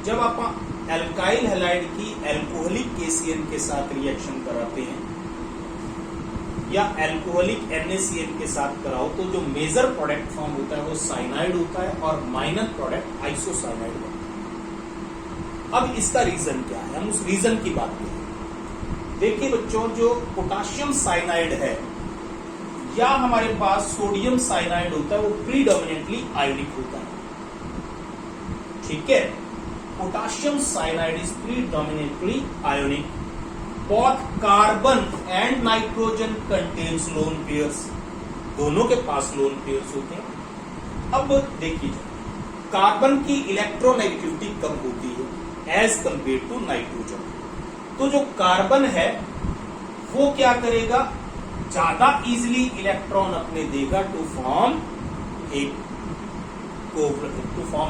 जब आप alkyl halide की एल्कोहलिक KCN के साथ रिएक्शन कराते हैं या एल्कोहलिक NaCN के साथ कराओ तो जो मेजर प्रोडक्ट फॉर्म होता है वो साइनाइड होता है और माइनर प्रोडक्ट आइसोसाइनाइड होता है। अब इसका रीजन क्या है, हम उस रीजन की बात करें। देखिए बच्चों, जो पोटाशियम साइनाइड है या हमारे पास सोडियम साइनाइड होता है वो प्रीडोमिनेंटली आयोनिक होता है, ठीक है। Potassium cyanide is predominantly ionic. Both carbon and nitrogen contains lone pairs, दोनों के पास लोन पेयर्स होते हैं। अब देखिए, कार्बन की इलेक्ट्रोनेगेटिविटी कम होती है एज कंपेयर टू नाइट्रोजन। तो जो कार्बन है वो क्या करेगा, ज्यादा इजिली इलेक्ट्रॉन अपने देगा to form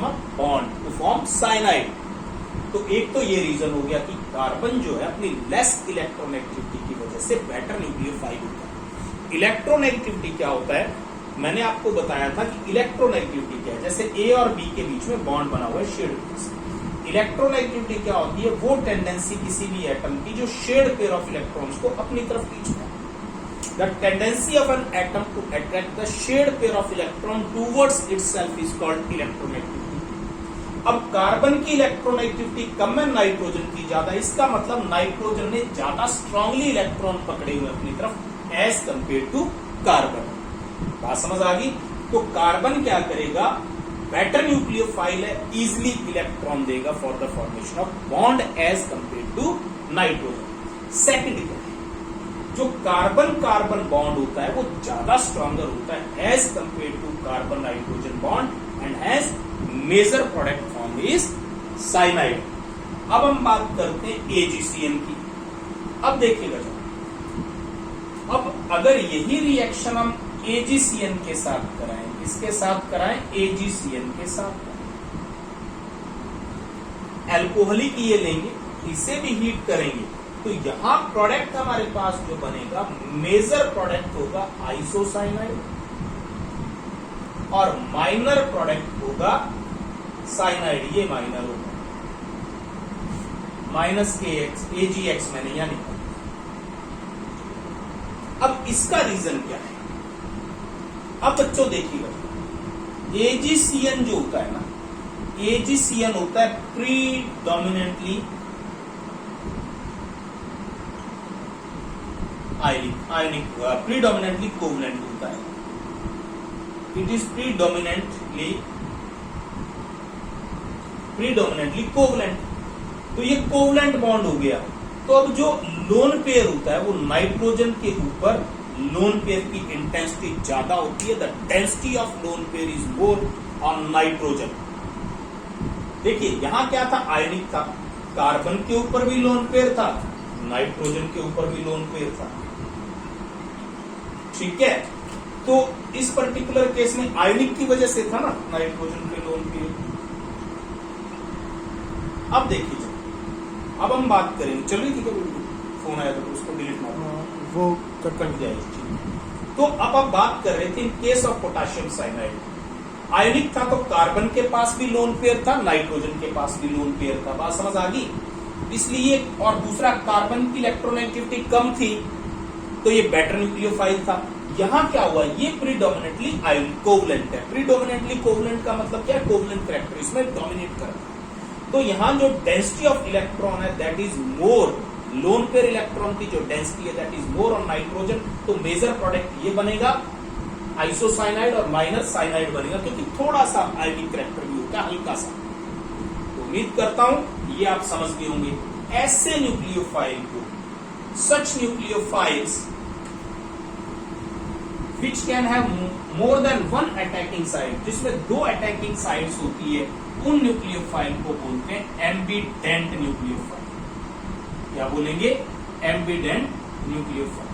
a bond, to form cyanide. तो एक तो ये रीजन हो गया कि कार्बन जो है अपनी लेस इलेक्ट्रोनेगेटिविटी की वजह से बेटर न्यूक्लियोफाइल होता है। इलेक्ट्रोनेगेटिविटी क्या होता है, मैंने आपको बताया था कि इलेक्ट्रोनेगेटिविटी क्या है। जैसे ए और बी के बीच में बॉन्ड बना हुआ है शेड पेयर से। इलेक्ट्रोनेगेटिविटी क्या होती है, वो टेंडेंसी किसी भी एटम की जो शेड पेयर ऑफ इलेक्ट्रॉन्स को अपनी तरफ खींचता है। The tendency of an atom to attract the shared pair of electron towards itself is called electronegativity। अब कार्बन की इलेक्ट्रोनेगेटिविटी कम है, नाइट्रोजन की ज्यादा। इसका मतलब नाइट्रोजन ने ज्यादा स्ट्रांगली इलेक्ट्रॉन पकड़े हुए अपनी तरफ एज कंपेयर टू कार्बन। बात समझ आ गई। तो कार्बन क्या करेगा, बेटर न्यूक्लियोफाइल है, इजिली इलेक्ट्रॉन देगा for the formation of bond as compare to nitrogen. Second, जो कार्बन कार्बन बॉन्ड होता है वो ज्यादा स्ट्रॉन्गर होता है as compare to carbon nitrogen bond and has major product form is cyanide. अब हम बात करते हैं AgCN की। अब देखिएगा, अब अगर यही रिएक्शन हम AgCN के साथ कराएं, इसके साथ कराएं, AgCN के साथ एल्कोहलिक ये लेंगे, इसे भी हीट करेंगे, तो यहां प्रोडक्ट हमारे पास जो बनेगा, मेजर प्रोडक्ट होगा आइसोसाइनाइड और माइनर प्रोडक्ट होगा साइनाइड। ये माइनर होगा -KX AgX मैंने यहां लिखा। अब इसका रीजन क्या है, अब बच्चों देखिएगा, AgCN जो होता है ना, AgCN होता है प्रीडोमिनेंटली आयनिक, प्रीडोमिनेंटली कोवलेंट होता है। It is predominantly covalent. तो ये कोवलेंट बॉन्ड हो गया। तो अब जो लोन पेयर होता है वो नाइट्रोजन के ऊपर लोन पेयर की इंटेंसिटी ज्यादा होती है। The density of lone pair is more on nitrogen. देखिए यहां क्या था, आयनिक था, कार्बन के ऊपर भी लोन पेयर था, नाइट्रोजन के ऊपर भी लोन पेयर था, ठीक है। तो इस पर्टिकुलर केस में आयनिक की वजह से था ना नाइट्रोजन पे लोन पेयर। अब देखिए, अब हम बात करेंगे, चलिए ठीक है, फोन आया तो उसको डिलीट मारो, वो कट जाएगी। तो अब आप बात कर रहे थे in case of potassium cyanide, ionic था तो कार्बन के पास भी लोन पेयर था, नाइट्रोजन के पास भी लोन पेयर था। बात समझ आ गई। इसलिए, और दूसरा कार्बन की इलेक्ट्रोनेगेटिविटी कम थी तो ये बेटर न्यूक्लियोफाइल था। यहां क्या हुआ, ये प्रीडोमिनेंटली आयनिक कोवलेंट है। प्रीडोमिनेंटली कोवलेंट का मतलब क्या है, कोवलेंट करैक्टर इसमें डोमिनेट करता है। तो यहां जो डेंसिटी ऑफ इलेक्ट्रॉन है that is more, lone pair electron की जो डेंसिटी है that is more on nitrogen. तो मेजर प्रोडक्ट ये बनेगा आइसोसाइनाइड और माइनर साइनाइड बनेगा, क्योंकि थोड़ा सा आयनिक करैक्टर भी होता है, हल्का सा। तो उम्मीद करता हूं ये आप समझ गए होंगे। ऐसे न्यूक्लियोफाइल को, सच nucleophiles which can have more than one attacking site, जिसमें 2 अटैकिंग साइट्स होती है, उन न्यूक्लियोफाइल को बोलते हैं एम्बिडेंट न्यूक्लियोफाइल। क्या बोलेंगे, एम्बिडेंट न्यूक्लियोफाइल।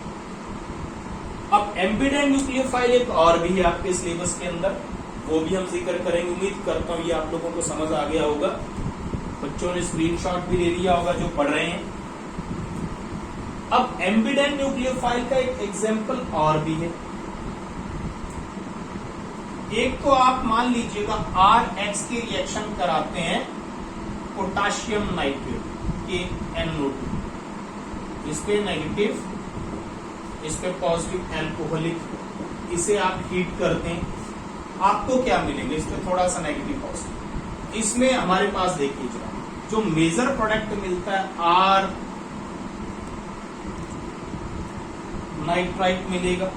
अब एम्बिडेंट न्यूक्लियोफाइल एक और भी है आपके सिलेबस के अंदर, वो भी हम जिक्र करेंगे। उम्मीद करता हूं ये आप लोगों को समझ आ गया होगा। बच्चों ने स्क्रीनशॉट भी ले लिया होगा जो पढ़ रहे हैं। अब एम्बिडेंट न्यूक्लियोफाइल का एक एग्जाम्पल और भी है। एक तो आप मान लीजिएगा RH की रिएक्शन कराते हैं पोटाशियम नाइट्रेट KNO2, इस पे नेगेटिव, इस पे पॉजिटिव एल्कोहलिक, इसे आप हीट करते हैं, आपको क्या मिलेंगे, इस पे थोड़ा सा नेगेटिव पॉजिटिव। इसमें हमारे पास देखिए जो मेजर प्रोडक्ट मिलता है R नाइट्राइट मिलेगा,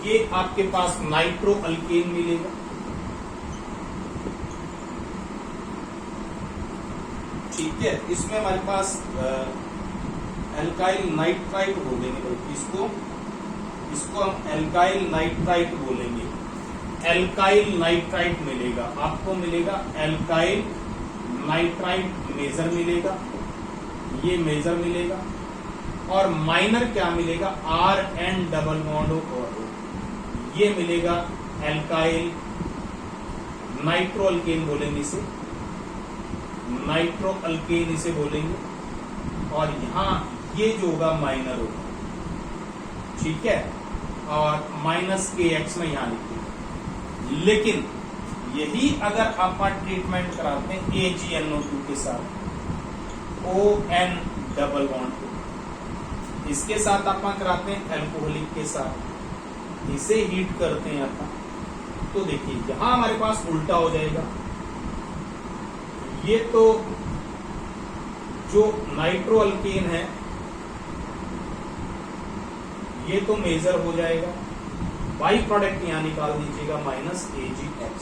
ये आपके पास नाइट्रो अल्केन मिलेगा, ठीक है। इसमें हमारे पास एल्काइल नाइट्राइट बोलेंगे, इसको हम एल्काइल नाइट्राइट बोलेंगे। एल्काइल नाइट्राइट मिलेगा, आपको मिलेगा एल्काइल नाइट्राइट मेजर मिलेगा, ये मेजर मिलेगा, और माइनर क्या मिलेगा RN डबल बॉन्ड और ये मिलेगा एल्काइल नाइट्रो अल्केन बोलेंगे इसे, नाइट्रो अल्केन इसे बोलेंगे, और यहां ये जो होगा माइनर होगा, ठीक है, और -KX में यहां लिखिए। लेकिन यही अगर आप ट्रीटमेंट कराते हैं AgNO2 के साथ ON डबल बॉन्ड, इसके साथ आप कराते हैं एल्कोहलिक के साथ, इसे हीट करते हैं अपन, तो देखिए यहां हमारे पास उल्टा हो जाएगा। ये तो जो नाइट्रो अल्केन है ये तो मेजर हो जाएगा, बाई प्रोडक्ट यहां निकाल दीजिएगा -AgX,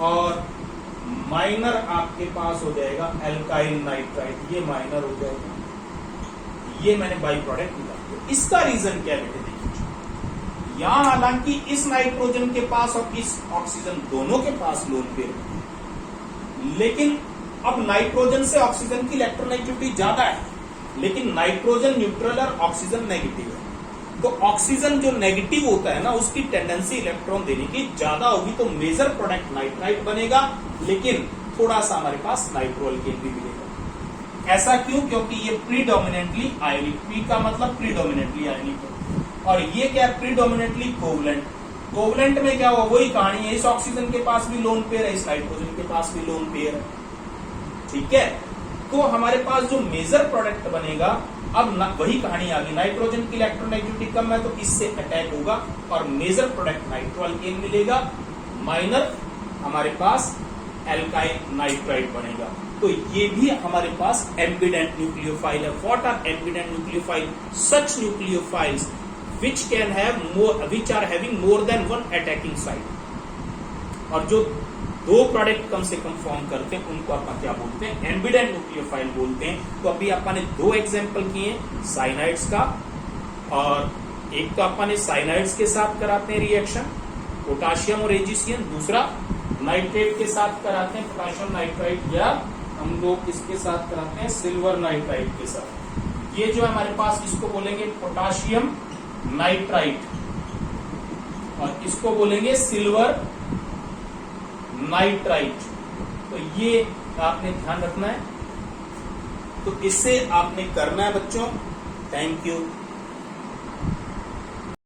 और माइनर आपके पास हो जाएगा एल्काइल नाइट्राइट, ये माइनर हो जाएगा, ये मैंने बाई प्रोडक्ट निकाल दिया। इसका रीजन क्या है बेटे, देखिए यहां हालांकि इस नाइट्रोजन के पास और इस ऑक्सीजन दोनों के पास लोन पेयर, लेकिन अब नाइट्रोजन से ऑक्सीजन की इलेक्ट्रोनेगेटिविटी ज्यादा है, लेकिन नाइट्रोजन न्यूट्रल और ऑक्सीजन नेगेटिव है, तो ऑक्सीजन जो नेगेटिव होता है ना उसकी टेंडेंसी इलेक्ट्रॉन देने की ज्यादा होगी, तो मेजर प्रोडक्ट नाइट्राइट बनेगा, लेकिन थोड़ा सा हमारे पास नाइट्रो अल्केन भी मिलेगा। ऐसा क्यों? क्योंकि ये प्रीडोमिनेंटली आयनिक, पी का मतलब प्रीडोमिनेंटली आयनिक है, और ये क्या है प्रीडोमिनेंटली कोवलेंट। कोवलेंट में क्या हुआ, वही कहानी है, इस ऑक्सीजन के पास भी लोन पेयर है, इस नाइट्रोजन के पास भी लोन पेयर है, ठीक है। तो हमारे पास जो मेजर प्रोडक्ट बनेगा, अब वही कहानी आ गई, नाइट्रोजन की इलेक्ट्रोनेगेटिविटी कम है तो इससे अटैक होगा और मेजर प्रोडक्ट नाइट्रो अल्केन मिलेगा, माइनर हमारे पास एल्काइल नाइट्राइट बनेगा। तो ये भी हमारे पास एम्बिडेंट न्यूक्लियोफाइल है। What are ambident nucleophile? Such nucleophiles which are having more than one attacking site, और जो दो प्रोडक्ट कम से कम फॉर्म करते हैं उनको अपन क्या बोलते हैं, एम्बिडेंट न्यूक्लियोफाइल बोलते हैं। तो अभी अपन ने दो एग्जांपल किए साइनाइड्स का, और एक तो अपन ने साइनाइड्स के साथ कराते हैं रिएक्शन पोटाशियम और एजीसीएन, दूसरा नाइट्रेट के साथ कराते हैं पोटाशियम नाइट्राइट, या हम लोग इसके साथ कराते हैं सिल्वर नाइट्राइट के साथ। ये जो हमारे पास इसको बोलेंगे पोटाशियम नाइट्राइट और इसको बोलेंगे सिल्वर नाइट्राइट। तो ये आपने ध्यान रखना है, तो इससे आपने करना है बच्चों। Thank you.